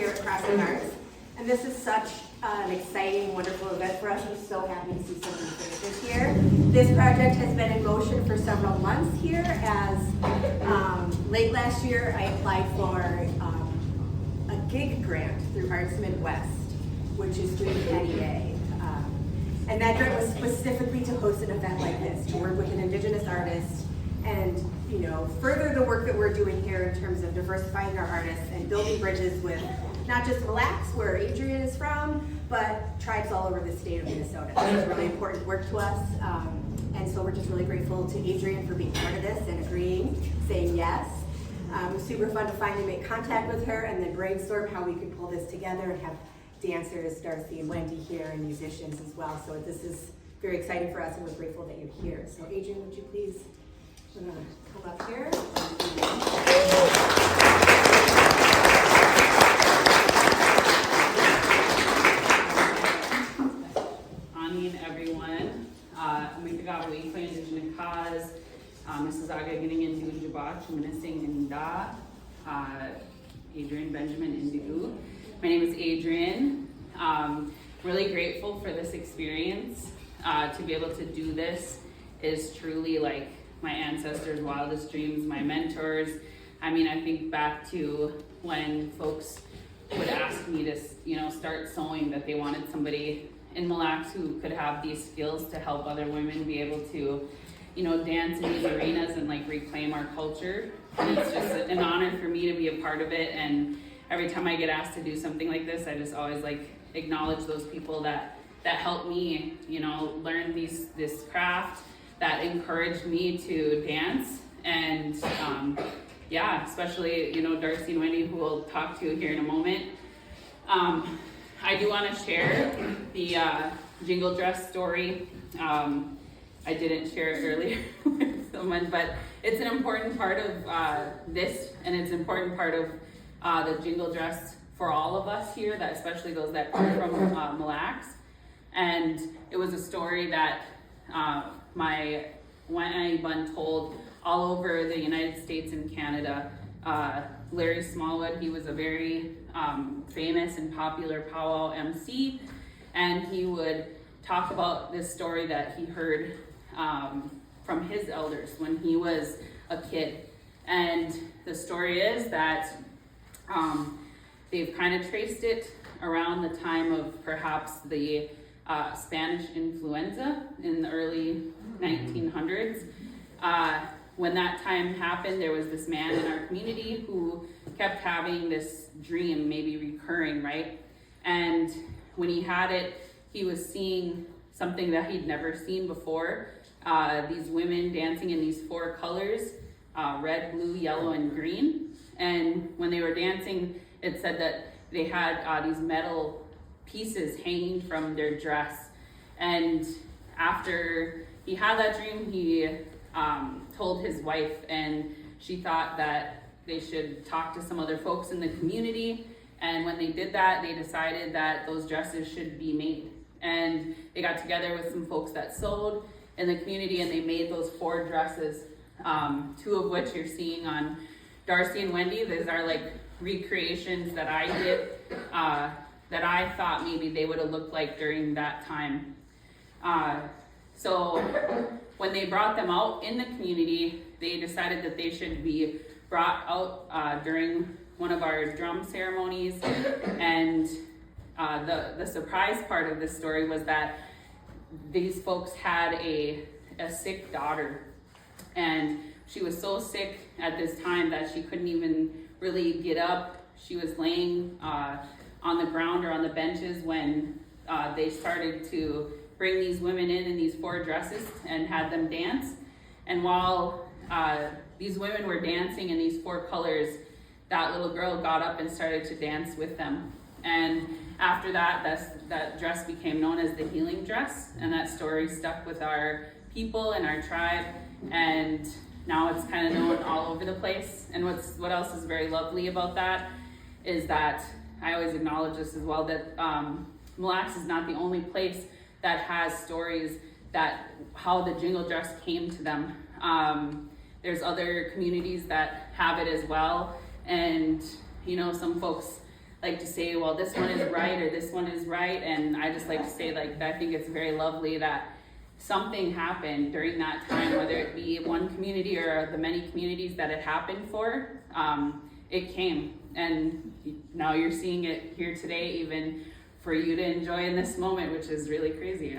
here at Crossing Arts. And this is such an exciting, wonderful event for us. I'm so happy to see so many faces here. This project has been in motion for several months here as late last year I applied for a gig grant through Arts Midwest, which is through the NEA. And that grant was specifically to host an event like this, to work with an Indigenous artist and further the work that we're doing here in terms of diversifying our artists and building bridges with not just Mille Lacs, where Adrienne is from, but tribes all over the state of Minnesota. This is really important work to us. And so we're just really grateful to Adrienne for being part of this and agreeing, saying yes. It was super fun to finally make contact with her and then brainstorm how we could pull this together and have dancers, Darcy and Wendy here, and musicians as well. So this is very exciting for us and we're grateful that you're here. So Adrienne, would you please come up here? Everyone, Amikogaabawiikwe, Indigenous, Amikogaabawiikwe, Indigenous, Adrienne Benjamin Indigu. My name is Adrienne. Really grateful for this experience. To be able to do this is truly like my ancestors' wildest dreams, my mentors. I mean, I think back to when folks would ask me to, start sewing, that they wanted somebody in Mille Lacs who could have these skills to help other women be able to, dance in these arenas and like reclaim our culture. And it's just an honor for me to be a part of it. And every time I get asked to do something like this, I just always like acknowledge those people that helped me, learn this craft, that encouraged me to dance. And especially, Darcy and Wendy, who we'll talk to here in a moment. I do want to share the jingle dress story. I didn't share it earlier with someone, but it's an important part of this, and it's an important part of the jingle dress for all of us here, that especially those that come from Mille Lacs. And it was a story that my Wa'ai Bun told all over the United States and Canada. Larry Smallwood, he was a very famous and popular powwow MC, and he would talk about this story that he heard from his elders when he was a kid. And the story is that they've kind of traced it around the time of perhaps the Spanish influenza in the early 1900s. When that time happened, there was this man in our community who kept having this dream, maybe recurring, right? And when he had it, he was seeing something that he'd never seen before. These women dancing in these four colors, red, blue, yellow, and green. And when they were dancing, it said that they had these metal pieces hanging from their dress. And after he had that dream, he told his wife, and she thought that they should talk to some other folks in the community. And when they did that, they decided that those dresses should be made. And they got together with some folks that sewed in the community, and they made those four dresses, two of which you're seeing on Darcy and Wendy. These are like recreations that I did, that I thought maybe they would have looked like during that time. So when they brought them out in the community, they decided that they should be brought out during one of our drum ceremonies. And the surprise part of this story was that these folks had a sick daughter. And she was so sick at this time that she couldn't even really get up. She was laying on the ground or on the benches when they started to bring these women in these four dresses and had them dance. And while these women were dancing in these four colors, that little girl got up and started to dance with them. And after that dress became known as the healing dress, and that story stuck with our people and our tribe, and now it's kind of known all over the place. And what else is very lovely about that is that I always acknowledge this as well, that Mille Lacs is not the only place that has stories that how the jingle dress came to them. There's other communities that have it as well, and some folks like to say, well, this one is right or this one is right. And I just like to say, like, I think it's very lovely that something happened during that time, whether it be one community or the many communities that it happened for, it came. And now you're seeing it here today, even for you to enjoy in this moment, which is really crazy.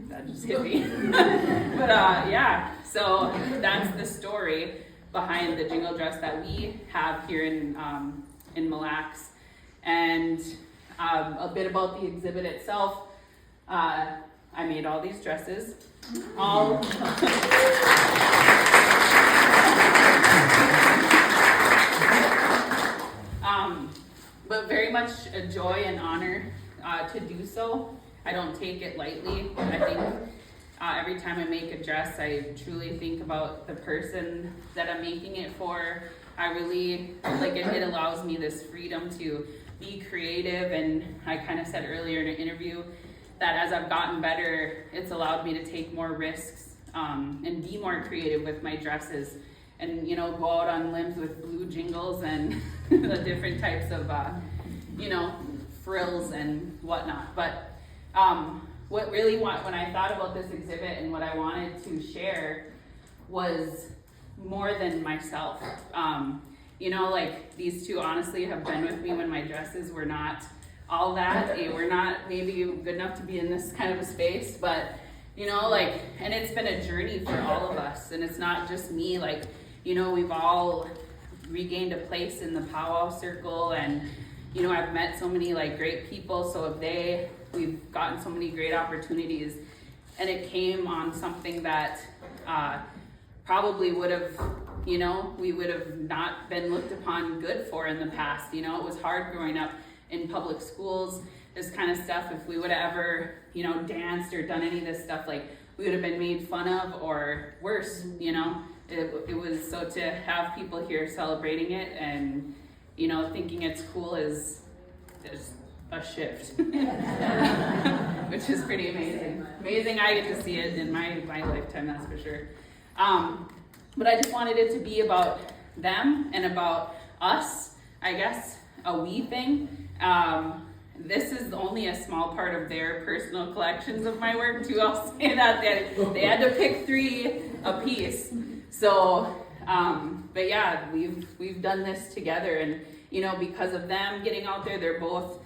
That just hit me. But yeah, so that's the story behind the jingle dress that we have here in Mille Lacs. And a bit about the exhibit itself. I made all these dresses. All but very much a joy and honor to do so. I don't take it lightly. I think every time I make a dress, I truly think about the person that I'm making it for. I really, like, it allows me this freedom to be creative, and I kind of said earlier in an interview that as I've gotten better, it's allowed me to take more risks and be more creative with my dresses, and go out on limbs with blue jingles and the different types of frills and whatnot. But when I thought about this exhibit and what I wanted to share was more than myself. Like, these two honestly have been with me when my dresses were not all that. We're not maybe good enough to be in this kind of a space, but and it's been a journey for all of us, and it's not just me. We've all regained a place in the powwow circle, and I've met so many great people, so we've gotten so many great opportunities, and it came on something that probably would have, we would have not been looked upon good for in the past. It was hard growing up in public schools, this kind of stuff. If we would have ever, danced or done any of this stuff, we would have been made fun of, or worse, It was, so to have people here celebrating it and, thinking it's cool is a shift, which is pretty amazing. Amazing I get to see it in my lifetime, that's for sure. But I just wanted it to be about them and about us, I guess, a we thing. This is only a small part of their personal collections of my work too. I'll say that they had to pick 3 a piece. So, but yeah, we've done this together, and because of them getting out there, they're both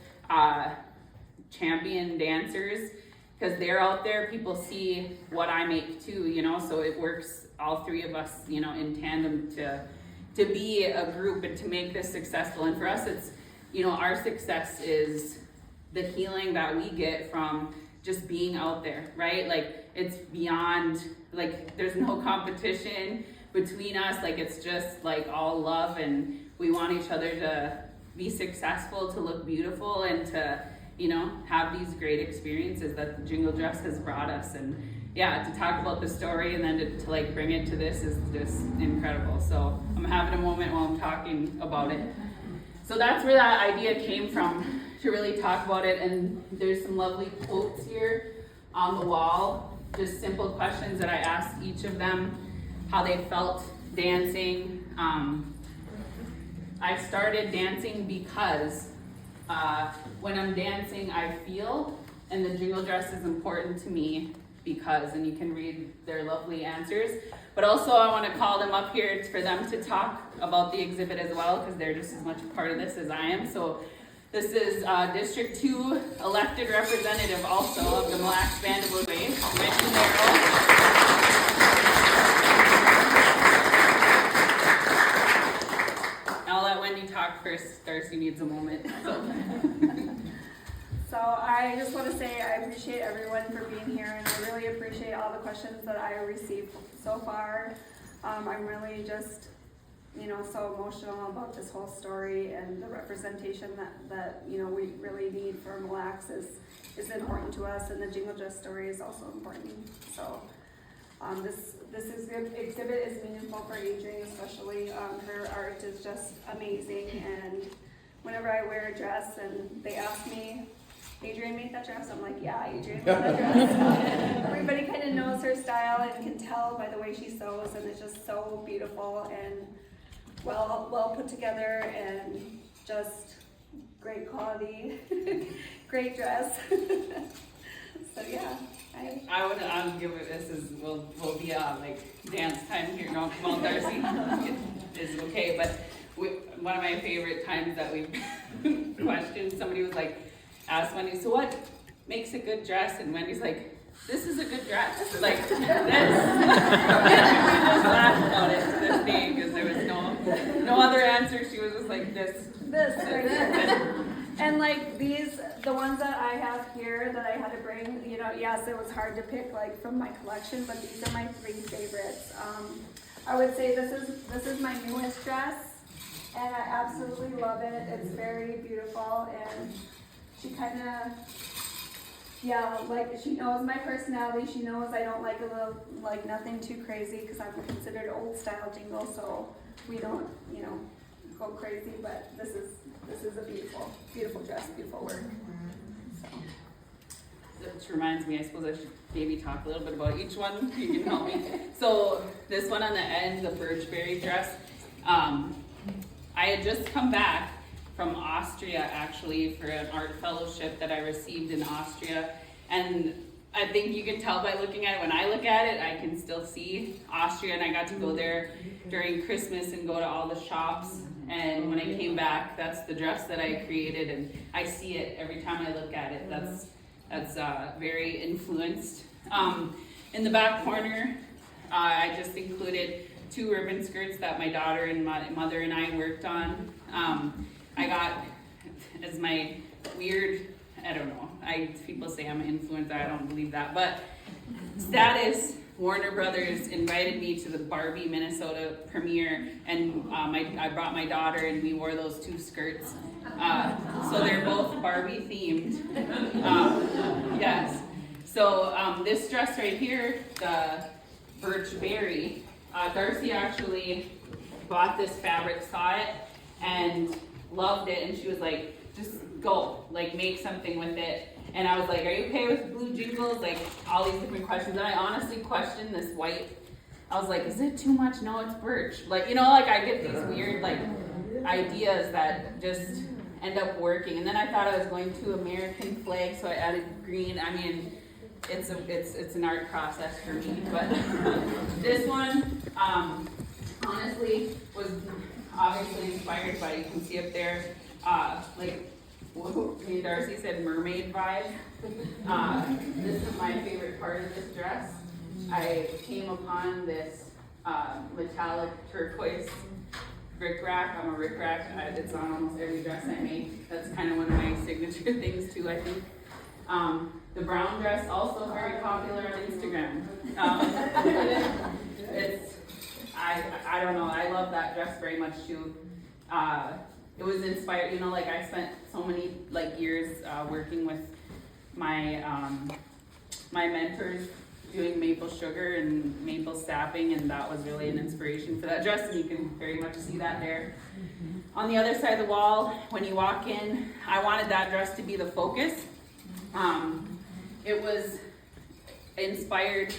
champion dancers. Because they're out there, people see what I make too, so it works, all 3 of us, in tandem to be a group and to make this successful. And for us, it's, our success is the healing that we get from just being out there, right? It's beyond, there's no competition between us. It's just all love, and we want each other to be successful, to look beautiful, and to have these great experiences that the Jingle Dress has brought us. And yeah, to talk about the story and then to bring it to this is just incredible. So I'm having a moment while I'm talking about it. So that's where that idea came from, to really talk about it. And there's some lovely quotes here on the wall, just simple questions that I asked each of them, how they felt dancing. I started dancing because when I'm dancing, I feel, and the jingle dress is important to me because, and you can read their lovely answers. But also I want to call them up here for them to talk about the exhibit as well, because they're just as much a part of this as I am. So this is District 2 elected representative also of the Mille Lacs Band of Woodway, Richard Merrill. I'll let Wendy talk first. Darcy needs a moment. So I just want to say I appreciate everyone for being here, and I really appreciate all the questions that I received so far. I'm really just, so emotional about this whole story, and the representation that we really need for Mille Lacs is important to us, and the Jingle Dress story is also important. So this exhibit is meaningful for Adrienne, especially. Her art is just amazing, and whenever I wear a dress and they ask me, Adrienne made that dress? I'm like, yeah, Adrienne made that dress. Everybody kind of knows her style and can tell by the way she sews, and it's just so beautiful and well put together, and just great quality, great dress. So yeah, I'll give it, this is, will be like dance time here, no, well, Darcy is okay, but one of my favorite times that we questioned, somebody was like, asked Wendy, so what makes a good dress? And Wendy's like, this is a good dress. Like, this. We just laughed about it to this day because there was no other answer. She was just like, this. right here. And like these, the ones that I have here that I had to bring, you know, yes, it was hard to pick like from my collection, but these are my 3 favorites. I would say this is my newest dress, and I absolutely love it. It's very beautiful, and she kind of, yeah, like she knows my personality. She knows I don't like nothing too crazy because I'm considered old style jingle, so we don't, you know, go crazy. But this is a beautiful, beautiful dress, beautiful work. So. Which reminds me, I suppose I should maybe talk a little bit about each one. You can help me. So this one on the end, the birchberry dress, I had just come back from Austria actually for an art fellowship that I received in Austria, and I think you can tell by looking at it. When I look at it, I can still see Austria, and I got to go there during Christmas and go to all the shops. And when I came back, that's the dress that I created, and I see it every time I look at it. That's very influenced. In the back corner, I just included 2 ribbon skirts that my daughter and my mother and I worked on. I got, as my weird, I don't know, people say I'm an influencer, I don't believe that, but status, Warner Brothers invited me to the Barbie, Minnesota premiere, and I brought my daughter and we wore those 2 skirts. So they're both Barbie themed. Yes. So this dress right here, the birchberry, Darcy actually bought this fabric, saw it, and loved it, and she was like, just go, like make something with it. And I was like, are you okay with blue jingles? Like all these different questions. And I honestly questioned this white. I was like, is it too much? No, it's birch. Like, you know, like I get these weird like ideas that just end up working. And then I thought I was going to American flag, so I added green. I mean, it's an art process for me. But this one, honestly, was obviously inspired by, you can see up there, like, me and Darcy said mermaid vibe. This is my favorite part of this dress. I came upon this metallic turquoise rickrack. I'm a rickrack. It's on almost every dress I make. That's kind of one of my signature things too, I think. The brown dress, also very popular on Instagram. I don't know, I love that dress very much too. It was inspired, you know, like I spent so many like years working with my my mentors doing maple sugar and maple sapping, and that was really an inspiration for that dress, and you can very much see that there. On the other side of the wall, when you walk in, I wanted that dress to be the focus. It was inspired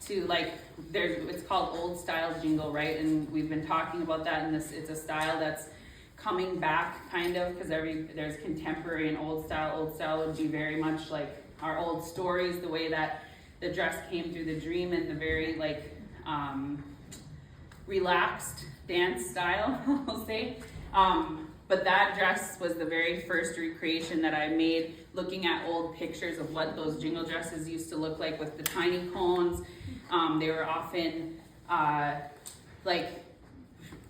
to like, it's called old style jingle, right? And we've been talking about that, and it's a style that's coming back kind of, because there's contemporary and old style. Old style would be very much like our old stories, the way that the dress came through the dream, and the very like relaxed dance style, I'll say. But that dress was the very first recreation that I made, looking at old pictures of what those jingle dresses used to look like with the tiny cones. They were often, like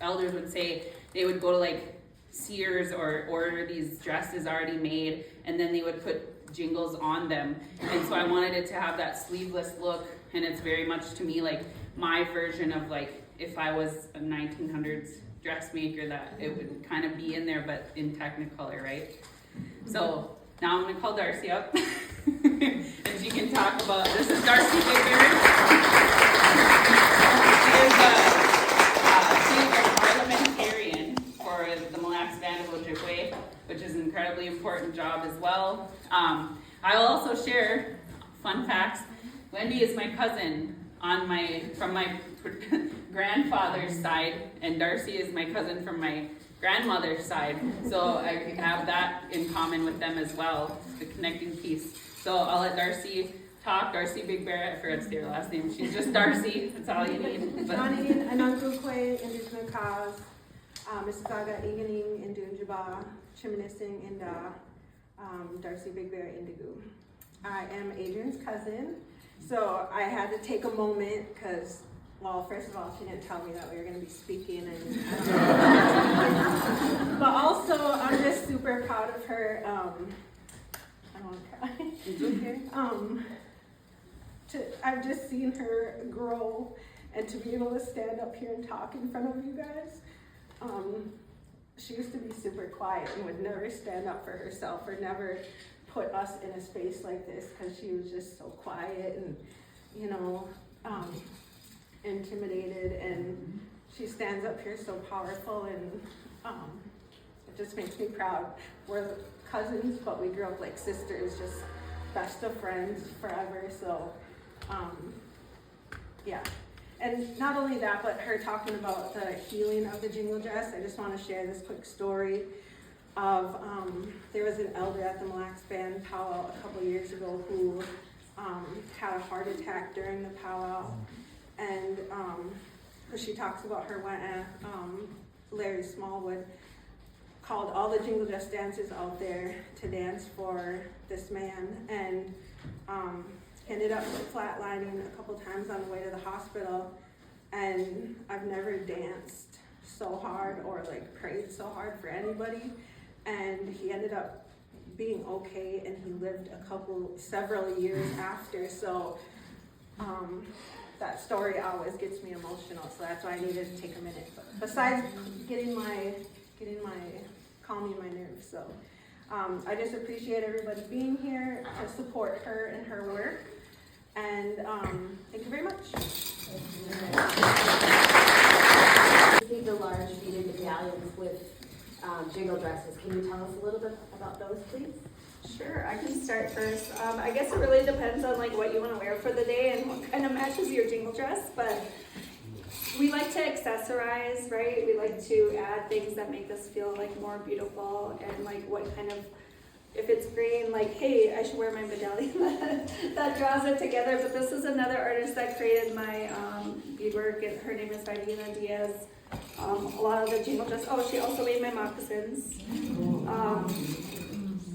elders would say, they would go to like Sears or order these dresses already made, and then they would put jingles on them. And so I wanted it to have that sleeveless look, and it's very much to me like my version of like if I was a 1900s dressmaker, that it would kind of be in there, but in Technicolor, right? So now I'm gonna call Darcy up, and she can talk about, this is Darcy Baker. She is a parliamentarian for the Amikogaabawiikwe, which is an incredibly important job as well. I will also share fun facts. Wendy is my cousin from my grandfather's side, and Darcy is my cousin from my grandmother's side. So I have that in common with them as well, the connecting piece. So I'll let Darcy talk. Darcy Big Bear, I forgot to say her last name. She's just Darcy, that's all you need. But Amikogaabawiikwe, Indigenous cause, Amikogaabawiikwe, Indunjaba, Chiminising, and Darcy Big Bear Indigo. I am Adrienne's cousin, so I had to take a moment because, well, first of all, she didn't tell me that we were going to be speaking, but also I'm just super proud of her. I don't want to cry. It's okay. I've just seen her grow, and to be able to stand up here and talk in front of you guys. She used to be super quiet and would never stand up for herself or never put us in a space like this because she was just so quiet and, you know, intimidated, and she stands up here so powerful, and it just makes me proud. We're cousins, but we grew up like sisters, just best of friends forever, so yeah. And not only that, but her talking about the healing of the jingle dress, I just want to share this quick story of, there was an elder at the Mille Lacs Band powwow a couple years ago who had a heart attack during the powwow, and she talks about her when Larry Smallwood called all the jingle dress dancers out there to dance for this man, and ended up flatlining a couple times on the way to the hospital. And I've never danced so hard or like prayed so hard for anybody, and he ended up being okay, and he lived several years after. So that story always gets me emotional, so that's why I needed to take a minute. But besides calming my nerves, so I just appreciate everybody being here to support her and her work, and thank you very much. Received the large beaded medallions with jingle dresses. Can you tell us a little bit about those, please? Sure, I can start first. I guess it really depends on like what you want to wear for the day and what kind of matches your jingle dress, but we like to accessorize, right? We like to add things that make us feel like more beautiful, and like what kind of, if it's green, like, hey, I should wear my medallion that draws it together. But this is another artist that created my beadwork, and her name is Adrienne Diaz. A lot of the jingle dress, she also made my moccasins.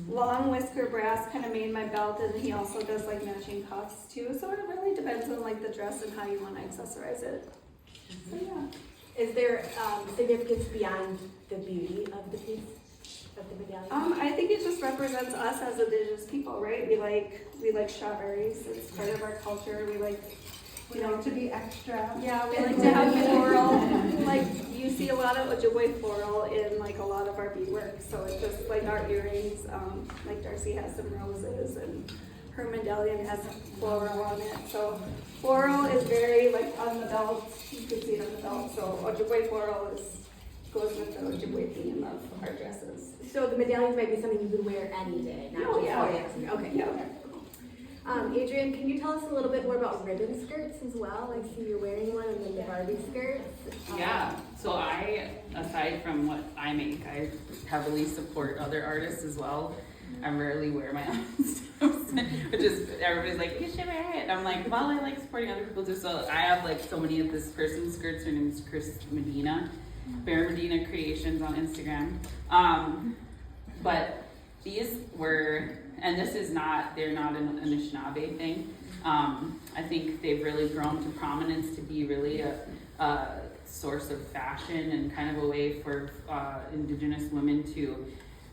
Long whisker brass kind of made my belt, and he also does like matching cuffs too. So it really depends on like the dress and how you want to accessorize it. So yeah. Is there significance beyond the beauty of the piece, of the medallion? I think it just represents us as Indigenous people, right? We like strawberries. It's part of our culture. We like, you know, to be extra. Yeah, we like to have floral. Like you see a lot of Ojibwe floral in like a lot of our beadwork. So it's just like our earrings. Like Darcy has some roses, and her medallion has floral on it. So floral is very like on the belt. You can see it on the belt. So Ojibwe floral goes with the Ojibwe theme of our dresses. So the medallions might be something you could wear any day, not just for okay. Yeah. Adrienne, can you tell us a little bit more about ribbon skirts as well? I see you're wearing one, and then the Barbie skirts. Yeah, so I, aside from what I make, I heavily support other artists as well. I rarely wear my own stuff, which is, everybody's like, you should wear it. I'm like, well, I like supporting other people too. So I have like so many of this person's skirts. Her name is Chris Medina, Bear Medina Creations on Instagram. But these were, and this is not, they're not an Anishinaabe thing. I think they've really grown to prominence to be really a source of fashion and kind of a way for Indigenous women to,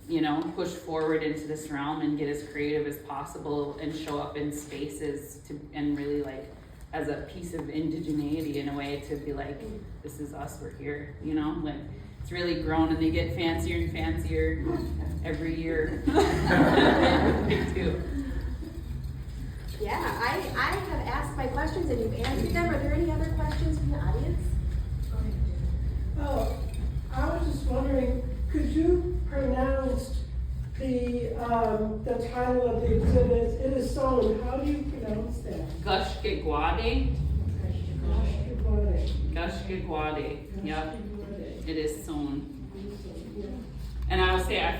you know, push forward into this realm and get as creative as possible and show up in spaces to, and really like as a piece of indigeneity in a way to be like, this is us, we're here, you know, like it's really grown, and they get fancier and fancier every year. Me too. Yeah, I have asked my questions and you've answered them. Are there any other questions from the audience? Oh, I was just wondering, could you pronounce the title of the exhibit? It is Sewn. How do you pronounce that? Gashkigwaade. Gashkigwaade. Gashkigwaade. Yep. It is sewn. And I will say,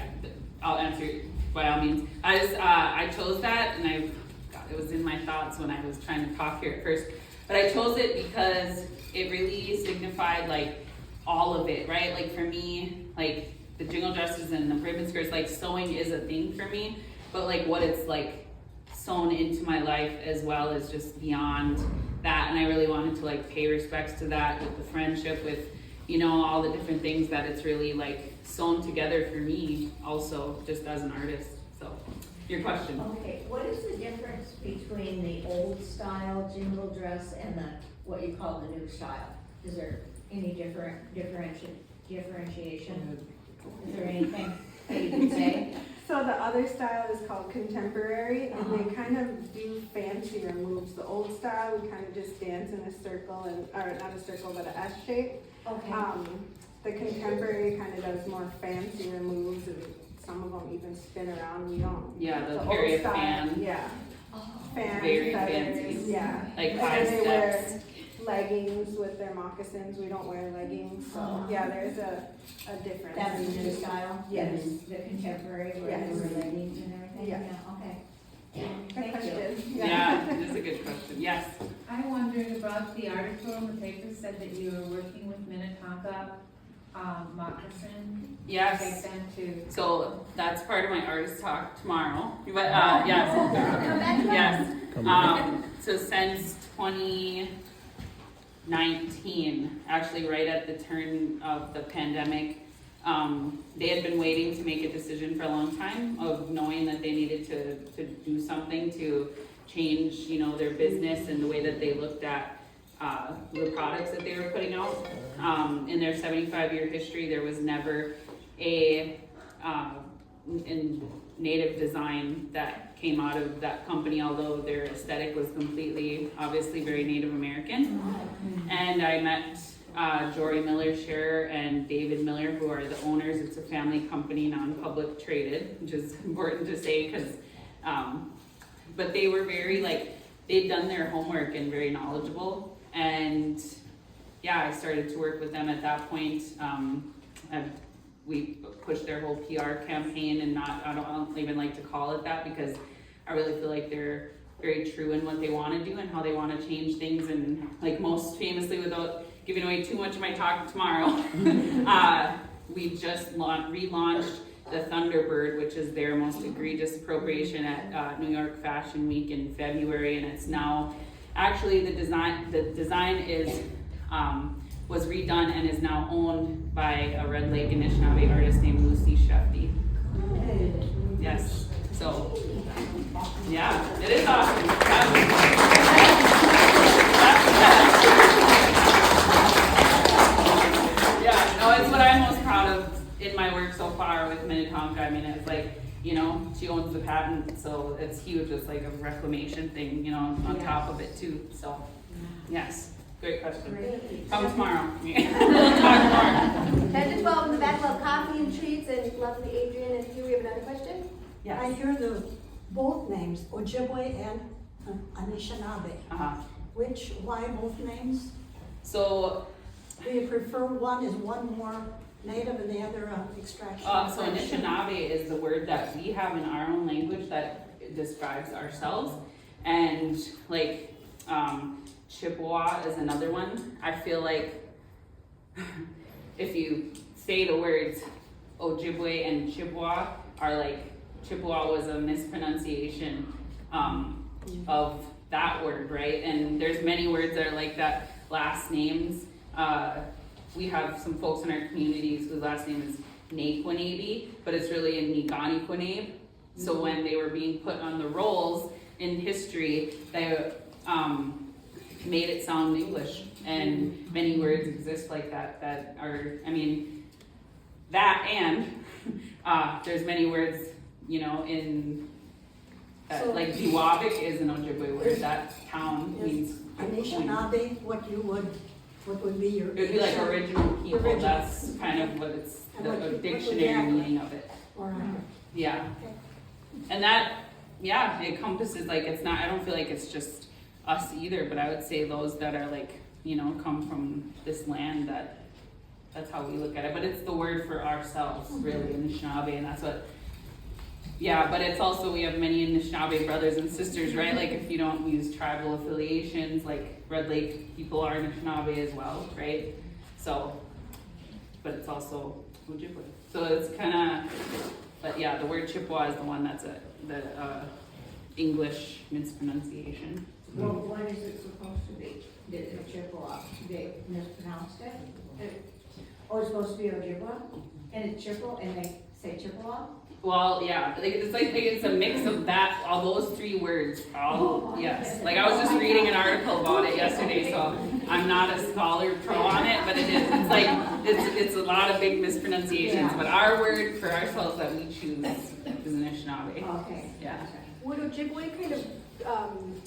I'll answer by all means. I chose that, and it was in my thoughts when I was trying to talk here at first. But I chose it because it really signified like all of it, right? Like for me, like the jingle dresses and the ribbon skirts, like sewing is a thing for me, but like what it's like sewn into my life as well as just beyond that. And I really wanted to like pay respects to that with the friendship, with, you know, all the different things that it's really like sewn together for me also just as an artist. So your question. Okay, what is the difference between the old style jingle dress and what you call the new style? Is there any differentiation? Is there anything that you can say? So the other style is called contemporary, and they kind of do fancier moves. The old style, we kind of just dance in a circle, or not a circle, but an S shape. Okay. The contemporary kind of does more fancier moves, and some of them even spin around. We don't. Yeah, the old period style, fan. Yeah. Fans, Very feathers, fancy. yeah. Like And high then they steps. wear leggings with their moccasins. We don't wear leggings, so yeah, there's a difference. That's the new style? Yes. The contemporary, where Yes. they wear leggings and everything? Yeah. Okay. Good Thank you. question. Yeah, it is a good question. Yes. I wondered about the article in the paper said that you were working with Minnetonka moccasin. Yes. Take them to. So that's part of my artist talk tomorrow. But yes. Come back to us. Yes. So since 2019, actually right at the turn of the pandemic, they had been waiting to make a decision for a long time of knowing that they needed to do something to change, you know, their business and the way that they looked at the products that they were putting out. In their 75-year history, there was never a native design that came out of that company, although their aesthetic was completely, obviously very Native American. And I met Jory Miller Scherer and David Miller, who are the owners. It's a family company, non-public traded, which is important to say because, but they were very they'd done their homework and very knowledgeable. And yeah, I started to work with them at that point. We pushed their whole PR campaign, and I don't even like to call it that because I really feel like they're very true in what they want to do and how they want to change things. And like most famously, without giving away too much of my talk tomorrow, we just relaunched the Thunderbird, which is their most egregious appropriation at New York Fashion Week in February, and it's now actually the design is was redone and is now owned by a Red Lake Anishinaabe artist named Lucy Shefty. Yes, so yeah, it is awesome. Yeah, no, it's what I'm most proud of in my work so far with Minnetonka. I mean, it's like, you know, she owns the patent, so it's huge. It's like a reclamation thing, you know, on top of it too. So, yes, great question. Come tomorrow. We'll talk tomorrow. 10 to 12 in the back, love coffee and treats, and lovely Adrienne and Hugh. We have another question? I hear both names, Ojibwe and Anishinaabe. Why both names? So, Do you prefer one? Is one more native and the other extraction? so Anishinaabe is the word that we have in our own language that describes ourselves, and like Chippewa is another one. I feel like if you say the words Ojibwe and Chippewa are like, Chippewa was a mispronunciation of that word, right? And there's many words that are like that, last names. We have some folks in our communities whose last name is Naquanabe, but it's really a Niganiquanabe. So when they were being put on the rolls in history, they made it sound English. And many words exist like that are, I mean, that and there's many words, you know, in So- like Diwabik is an Ojibwe word. That town means Anishinaabe, what would be your? it would be like original people. Original. That's kind of what it's And the what would dictionary that- meaning of it. Or, Yeah. Okay. And that, yeah, it encompasses, like, it's not, I don't feel like it's just us either, but I would say those that are like, you know, come from this land that that's how we look at it, but it's the word for ourselves, really, Anishinaabe, and that's what, yeah, but it's also, we have many Anishinaabe brothers and sisters, right? Like, if you don't use tribal affiliations, like Red Lake people are Anishinaabe as well, right? So, but it's also Ojibwe. So it's kind of, but yeah, the word Chippewa is the one that's the English mispronunciation. Well, what is it supposed to be? Did it Chippewa, they mispronounced it? Oh, it's supposed to be Ojibwa? And it's Chippewa, and they say Chippewa? Well, yeah, like it's a mix of that, all those three words, yes. Like, I was just reading an article about it yesterday, so I'm not a scholar pro on it, but it is, it's like, it's a lot of big mispronunciations, but our word for ourselves that we choose is Anishinaabe. Okay. Yeah. Would Ojibwe kind of,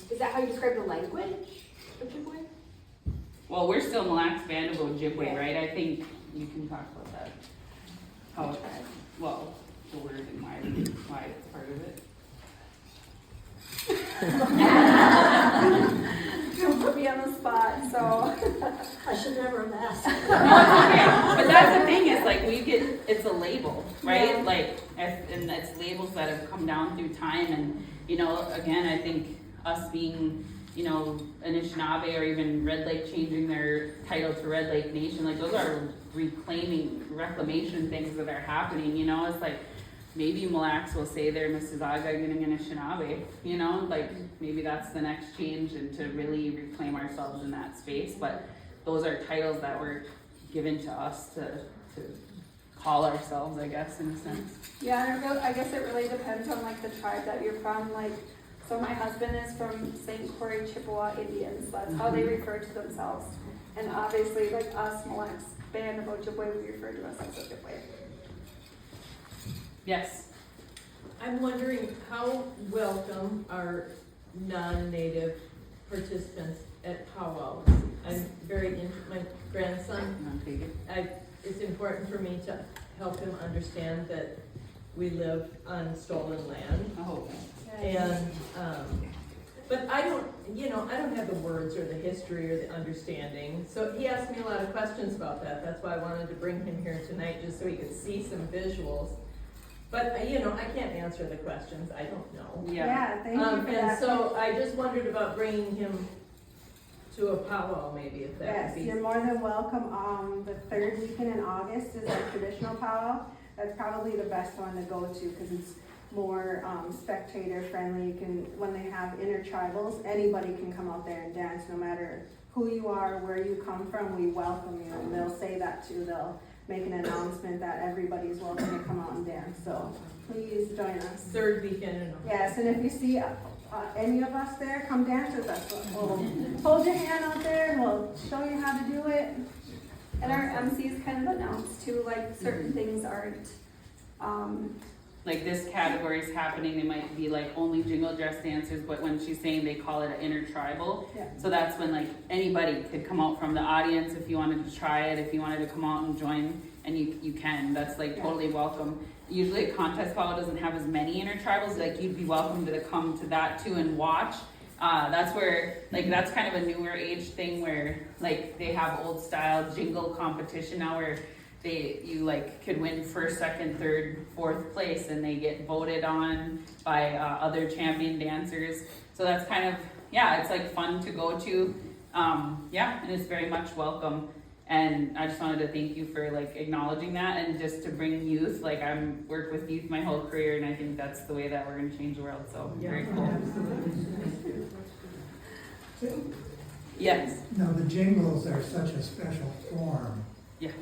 is that how you describe the language, Ojibwe? Well, we're still Mille Lacs Band of Ojibwe, right? I think you can talk about that. How, well, the word and why it's part of it. You put me on the spot, so. I should never have asked. No, it's okay. But that's the thing, is like it's a label, right? Yeah. Like, and it's labels that have come down through time, and again, I think us being, Anishinaabe or even Red Lake changing their title to Red Lake Nation, like those are reclamation things that are happening, it's like, maybe Mille Lacs will say they're Mississauga getting Anishinaabe, like maybe that's the next change, and to really reclaim ourselves in that space. But those are titles that were given to us to call ourselves, I guess, in a sense. Yeah, and I guess it really depends on like the tribe that you're from. Like, so my husband is from St. Croix Chippewa Indians. That's how they refer to themselves. And obviously, like us, Mille Lacs Band of Ojibwe, we refer to us as Ojibwe. Yes. I'm wondering how welcome are non-native participants at powwows? I'm very my grandson, it's important for me to help him understand that we live on stolen land. Oh, And, but I don't have the words or the history or the understanding. So he asked me a lot of questions about that. That's why I wanted to bring him here tonight, just so he could see some visuals. But, I can't answer the questions. I don't know. yeah. Thank you for that. And so I just wondered about bringing him to a powwow, maybe, if that Yes, would be. you're more than welcome. The third weekend in August is our traditional powwow. That's probably the best one to go to because it's more spectator friendly. You can, when they have intertribals, anybody can come out there and dance, no matter who you are, where you come from. We welcome you, and they'll say that too. They'll make an announcement that everybody's welcome to come out and dance. So please join us. Third weekend in August. Yes, and if you see any of us there, come dance with us. We'll hold your hand out there and we'll show you how to do it. And our MCs kind of announced too, like certain things aren't, Like this category is happening, they might be like only jingle dress dancers, but when she's saying they call it an intertribal, Yeah. so that's when like anybody could come out from the audience if you wanted to try it, if you wanted to come out and join, and you can, that's like totally welcome. Usually a contest powwow doesn't have as many intertribals, like you'd be welcome to come to that too and watch. That's where, like, that's kind of a newer age thing where like they have old style jingle competition now where you like could win first, second, third, fourth place, and they get voted on by other champion dancers. So that's kind of, it's like fun to go to. And it's very much welcome. And I just wanted to thank you for like acknowledging that, and just to bring youth. Like I'm worked with youth my whole career, and I think that's the way that we're going to change the world. So very cool. Yes. Now, the jingles are such a special form. Yes.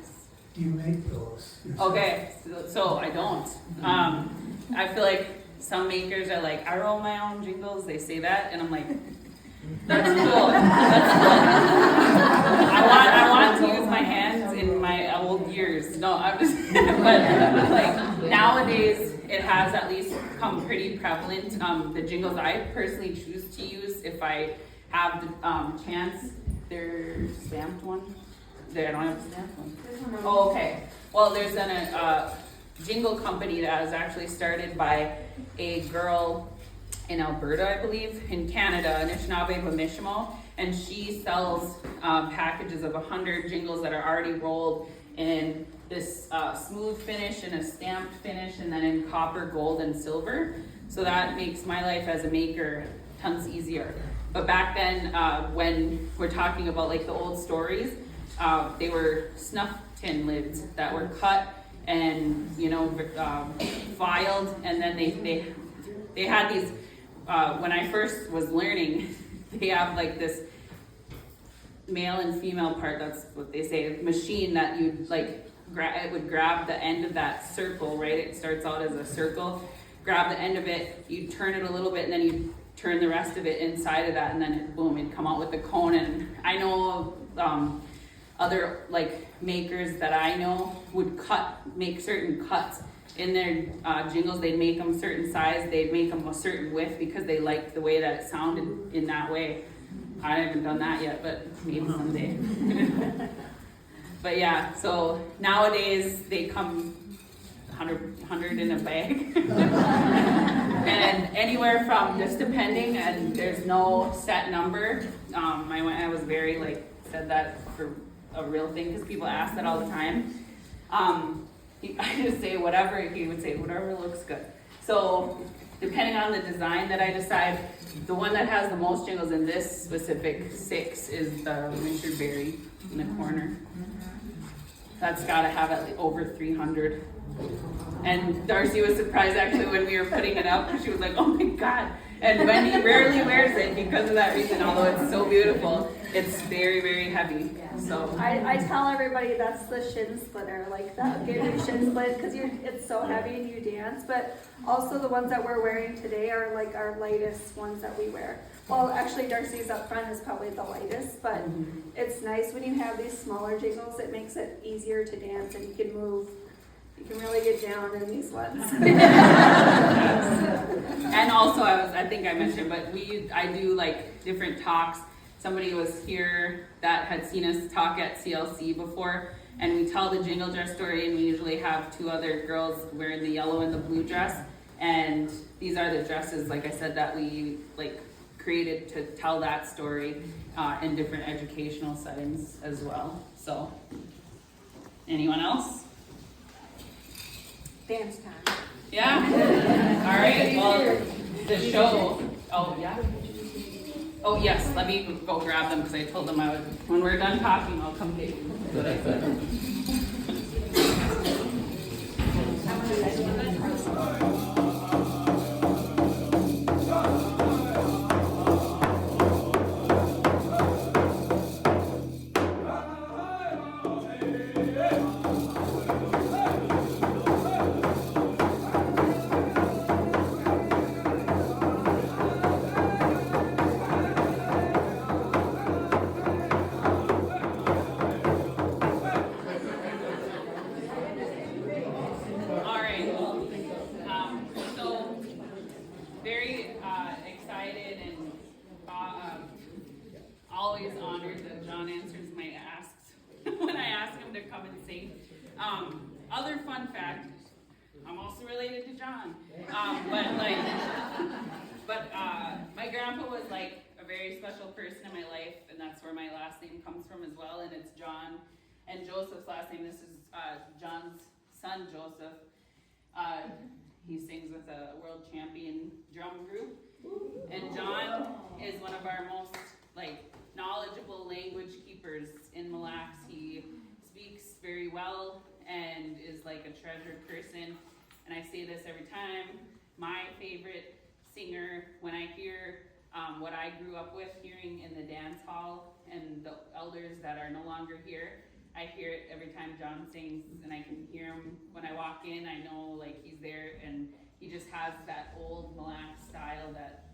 Do you make those yourself? Okay, so I don't. I feel like some makers are like, I roll my own jingles, they say that, and I'm like, that's cool. I want to use my hands in my old years. No, I'm just, but like nowadays it has at least become pretty prevalent. The jingles I personally choose to use, if I have the chance, they're stamped one. I don't have a stamped one. Oh, okay. Well, there's a jingle company that was actually started by a girl in Alberta, I believe, in Canada, Anishinaabe Bamishmo, and she sells packages of 100 jingles that are already rolled in this smooth finish and a stamped finish, and then in copper, gold, and silver. So that makes my life as a maker tons easier. But back then, when we're talking about like the old stories, they were snuff tin lids that were cut and filed, and then they had these. When I first was learning, they have like this male and female part. That's what they say. Machine that you'd like. It would grab the end of that circle, right? It starts out as a circle. Grab the end of it. You turn it a little bit, and then you turn the rest of it inside of that, and then it'd come out with the cone. And I know other like makers that I know would make certain cuts in their jingles. They'd make them certain size, they'd make them a certain width because they liked the way that it sounded in that way. I haven't done that yet, but maybe someday. But yeah, so nowadays they come 100 in a bag. And anywhere from, just depending, and there's no set number. I was very said that for a real thing because people ask that all the time. I just say whatever, he would say whatever looks good. So depending on the design that I decide, the one that has the most jingles in this specific 6 is the Richard Berry in the corner. That's gotta have at least over 300. And Darcy was surprised actually when we were putting it up, because she was like, oh my God. And Wendy rarely wears it because of that reason, although it's so beautiful. It's very, very heavy. So I tell everybody that's the shin splitter, like that give you shin split because it's so heavy and you dance. But also the ones that we're wearing today are like our lightest ones that we wear. Well, actually Darcy's up front is probably the lightest, but it's nice when you have these smaller jingles. It makes it easier to dance and you can move. You can really get down in these ones. And also I think I mentioned, but I do like different talks. Somebody was here that had seen us talk at CLC before, and we tell the jingle dress story, and we usually have 2 other girls wearing the yellow and the blue dress. And these are the dresses, like I said, that we created to tell that story in different educational settings as well. So, anyone else? Dance time. Yeah? All right, well, the show, oh yeah? Oh yes, let me go grab them because I told them I would, when we're done talking, I'll come get you. That's what I said. Always honored that John answers my asks when I ask him to come and sing. Other fun fact, I'm also related to John. But my grandpa was like a very special person in my life, and that's where my last name comes from as well, and it's John. And Joseph's last name, this is John's son, Joseph. He sings with a world champion drum group. And John is one of our most knowledgeable language keepers in Mille Lacs. He speaks very well and is like a treasured person. And I say this every time. My favorite singer, when I hear what I grew up with hearing in the dance hall and the elders that are no longer here, I hear it every time John sings, and I can hear him when I walk in. I know he's there, and he just has that old Mille Lacs style that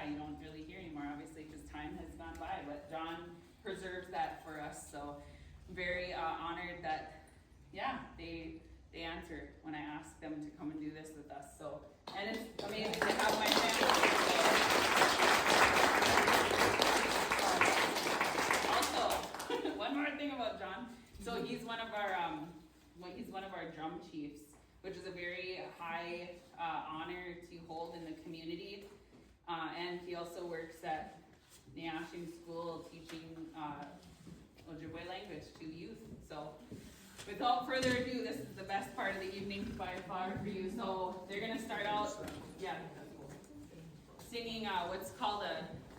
you don't really hear anymore, obviously, because time has gone by, but John preserves that for us, so I'm very honored that, they answer when I ask them to come and do this with us, so, and it's amazing to have my family. So. Also, one more thing about John, so he's one of our drum chiefs, which is a very high honor to hold in the community. And he also works at Neashing School teaching Ojibwe language to youth. So without further ado, this is the best part of the evening by far for you. So they're gonna start out, singing what's called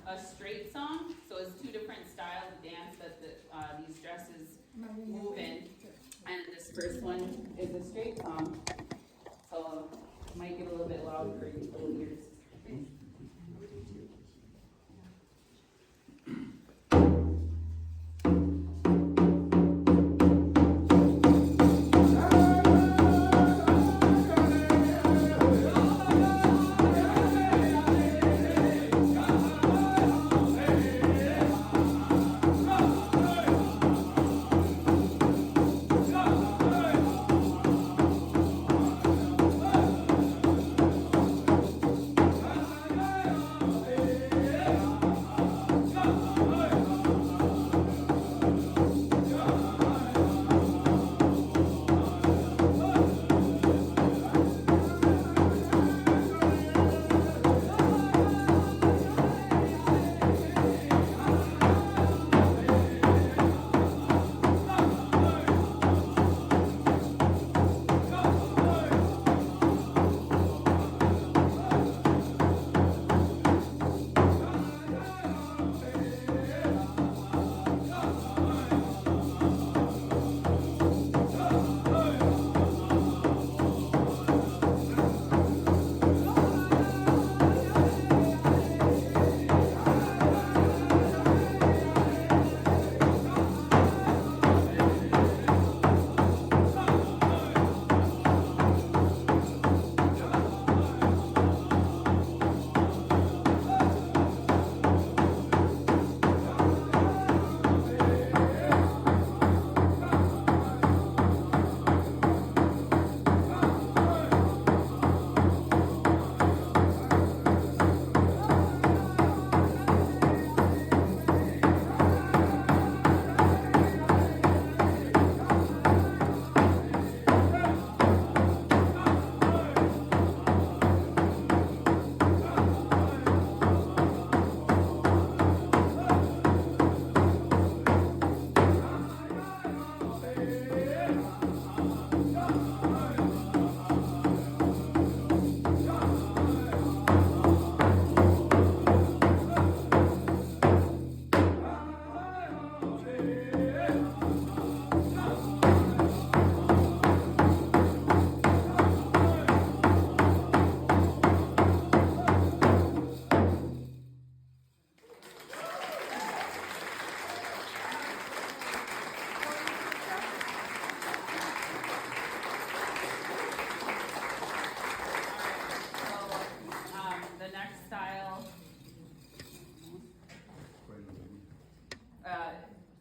a straight song. So it's two different styles of dance that these dresses move in. And this first one is a straight song. So it might get a little bit loud for you little ears.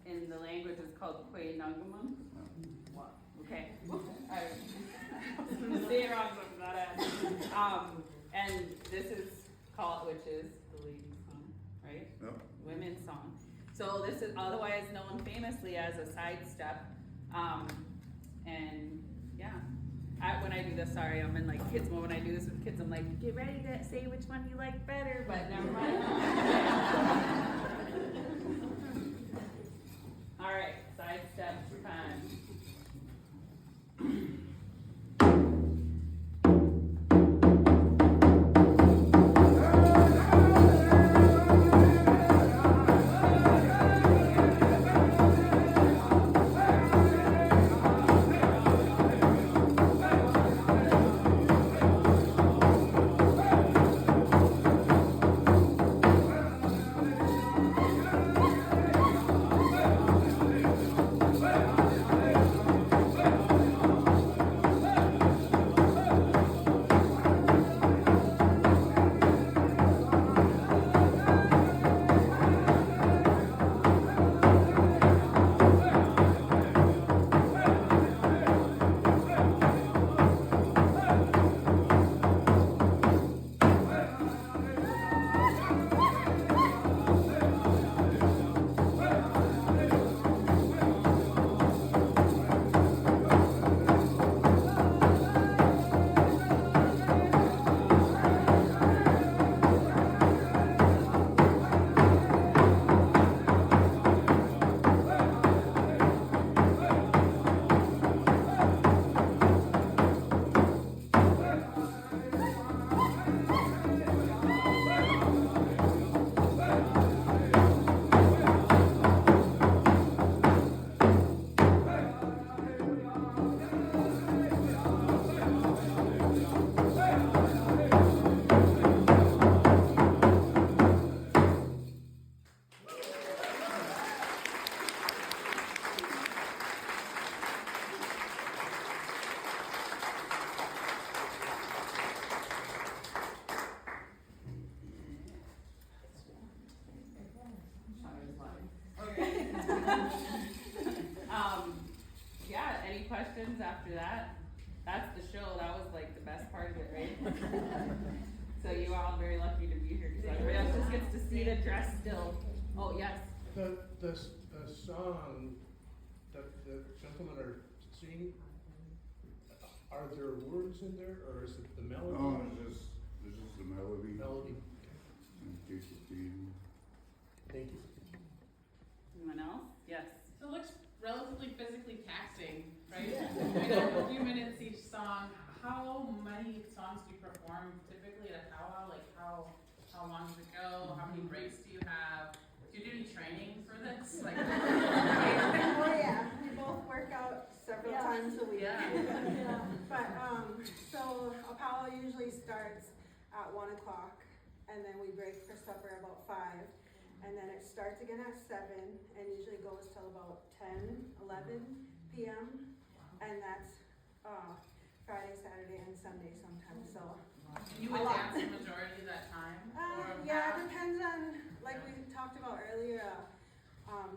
In the language is called Okay. I was gonna say it wrong, but I'm not. And this is called, which is the ladies' song, right? Yep. Women's song. So this is otherwise known famously as a side step. And yeah. When I do this, sorry, I'm in like kids mode. When I do this with kids, I'm like, get ready to say which one you like better, but never mind. All right, side step time. happens after that, that's the show. That was like the best part of it, right? So you all are very lucky to be here because everybody else just gets to see the dress still. Oh, yes. The song that the gentlemen are singing, are there words in there, or is it the melody? No, it's just the melody. Melody. And keep the theme. Thank you. Anyone else? Yes. So it looks relatively physically taxing, right? I know a few minutes each song. How many songs do you perform typically at a powwow? Like how long does it go? How many breaks do you have? Do you do any training for this? Like, Oh, yeah, we both work out several times a week. Yeah. But, so a powwow usually starts at 1 o'clock, and then we break for supper about 5. And then it starts again at 7, and usually goes till about 10, 11 p.m. And that's Friday, Saturday, and Sunday sometimes, so. You would dance the majority of that time? Or Yeah, it depends on, like we talked about earlier,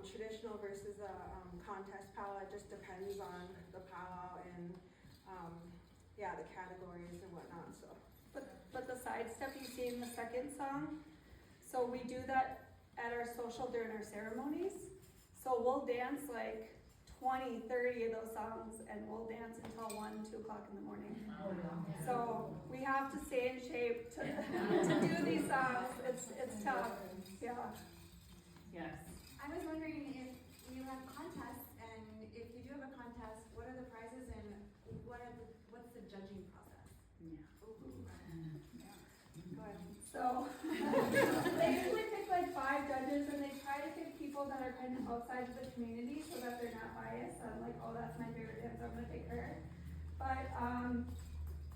traditional versus a contest powwow. It just depends on the powwow and, yeah, the categories and whatnot, so. But the side step you see in the second song, so we do that at our social during our ceremonies. So we'll dance like 20, 30 of those songs, and we'll dance until 1, 2 o'clock in the morning. So we have to stay in shape to do these songs. It's tough, yeah. Yes. I was wondering if you have contests, and if you do have a contest, what are the prizes and what's the judging process? Yeah. Go ahead. So they usually pick like 5 judges, and they try to pick people that are kind of outside of the community so that they're not biased. I'm like, oh, that's my favorite dancer, I'm gonna pick her. But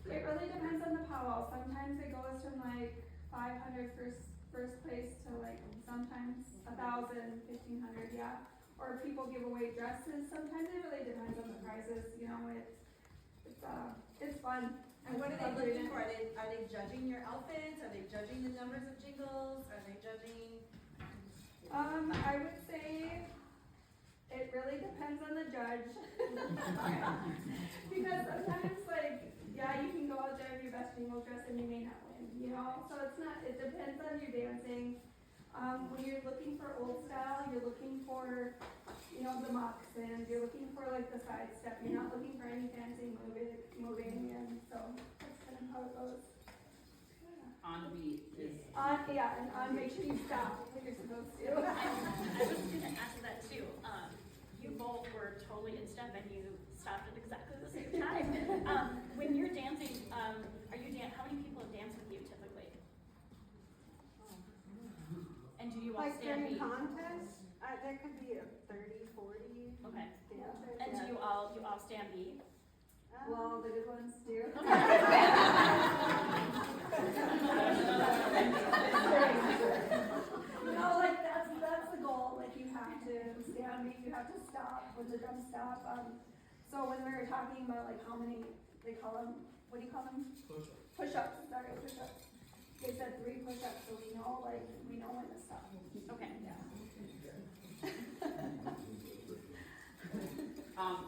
it really depends on the powwow. Sometimes it goes from like 500 first place to like sometimes 1,000, 1,500, yeah. Or people give away dresses. Sometimes it really depends on the prizes. You know, it's fun. And what are they looking for? Are they judging your outfits? Are they judging the numbers of jingles? Are they judging? I would say it really depends on the judge. Because sometimes, like, yeah, you can go out there in your best jingle dress and you may not win, you know? So it depends on your dancing. When you're looking for old style, you're looking for, you know, the moccasins, you're looking for like the side step, you're not looking for any fancy moving, and so that's kind of how it goes. On beat is. And make sure you stop when you're supposed to. I was going to ask that too. You both were totally in step and you stopped at exactly the same time. When you're dancing, how many people dance with you typically? And do you all Like stand during beat? contests, there could be 30, 40 Okay. dancers. And do you all stand beat? Well, the good ones do. No, like that's the goal. Like you have to stand beat, you have to stop when the drums stop. So when we were talking about like how many, they call them, what do you call them? Push-ups. Sorry, push-ups. They said 3 push-ups, so we know when to stop. Okay. Yeah.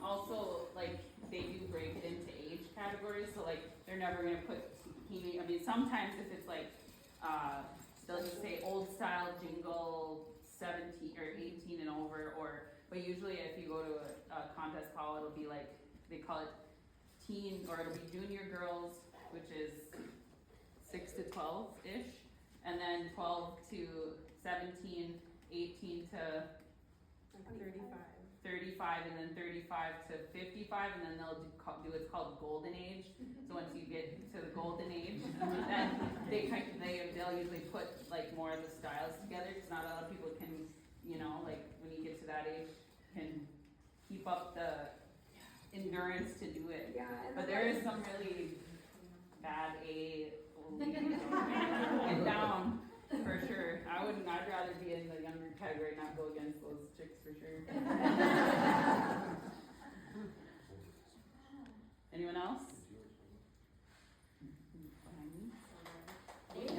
Also, like, they do break it into age categories, so like, they're never gonna put teeny, I mean, sometimes if it's like, they'll just say old style jingle 17 or 18 and over, but usually if you go to a contest call, it'll be like, they call it teen, or it'll be junior girls, which is 6 to 12-ish, and then 12 to 17, 18 to 35, and then 35 to 55, and then they'll do what's called golden age. So once you get to the golden age, then they'll usually put like more of the styles together, because not a lot of people can, you know, like when you get to that age, can keep up the endurance to do it. Yeah. But there is some really bad get down for sure. I'd rather be in the younger category, not go against those chicks for sure. Anyone else? Thank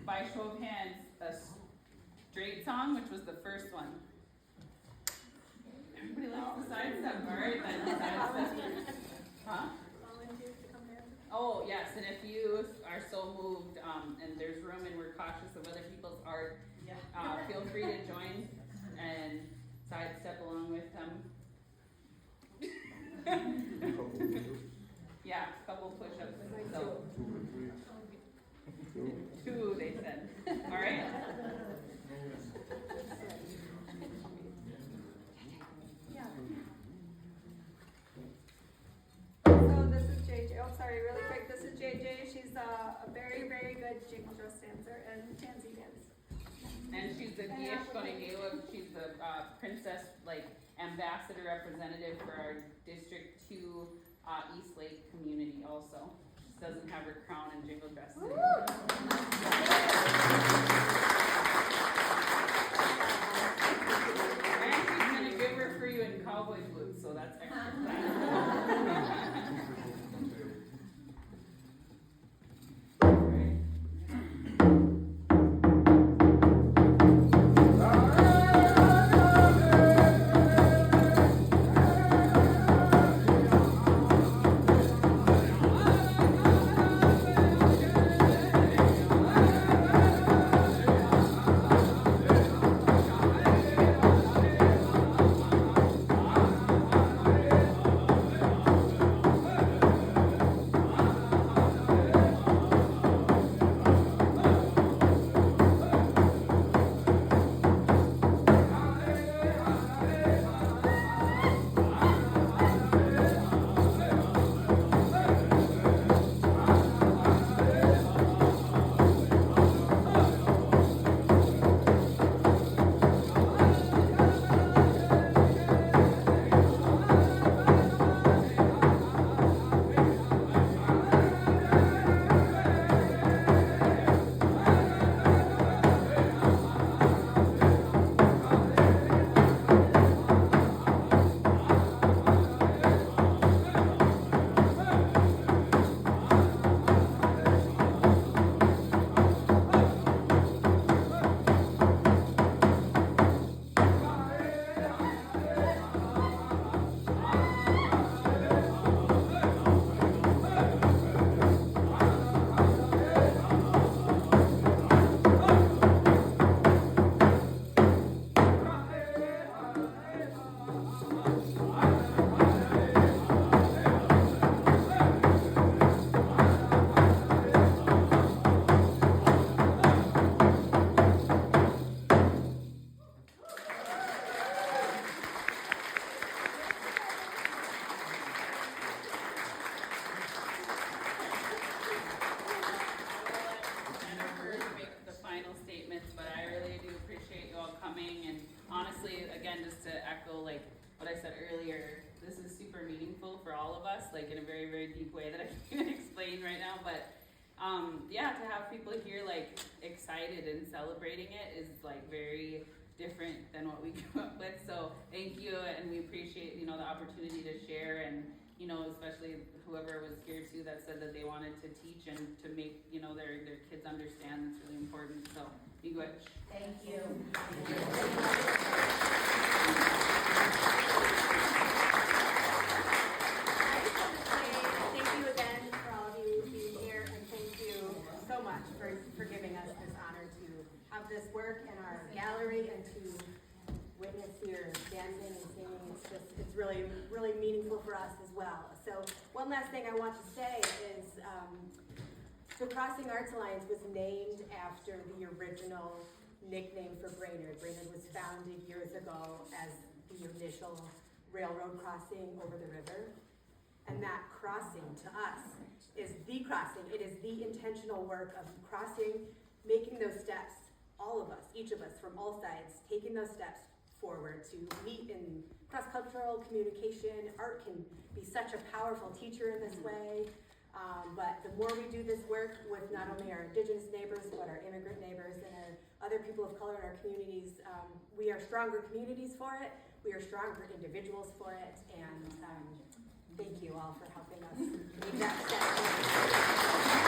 by show of hands, a straight song, which was the first one. Everybody likes the side step, all right then. Side step. Huh? Oh, yes, and if you are so moved, and there's room and we're cautious of other people's art, feel free to join and sidestep along with them. Yeah, a couple push-ups, so. Two, they said. All right. So this is JJ, oh sorry, really quick, this is JJ, she's a very, very good jingle dress dancer and tansy dance. And she's the Gashkigwaade, she's the princess, ambassador representative for our District 2 East Lake community also. She doesn't have her crown and jingle dress. And she's gonna give her for you in cowboy boots, so that's extra class. what I said earlier, this is super meaningful for all of us, like in a very, very deep way that I can't explain right now, but yeah, to have people here like excited and celebrating it is like very different than what we grew up with. So thank you, and we appreciate, the opportunity to share, and especially whoever was here too that said that they wanted to teach and to make their kids understand. That's really important. So miigwech. Thank you. Thank you again for all of you being here, and thank you so much for giving us this honor to have this work in our gallery and to witness your dancing and singing. It's really, really meaningful for us as well. So one last thing I want to say is the Crossing Arts Alliance was named after the original nickname for Brainerd. Brainerd was founded years ago as the initial railroad crossing over the river. And that crossing to us is the crossing. It is the intentional work of crossing, making those steps, all of us, each of us from all sides, taking those steps forward to meet in cross-cultural communication. Art can be such a powerful teacher in this way. But the more we do this work with not only our Indigenous neighbors, but our immigrant neighbors and our other people of color in our communities, we are stronger communities for it. We are stronger individuals for it. And thank you all for helping us make that step.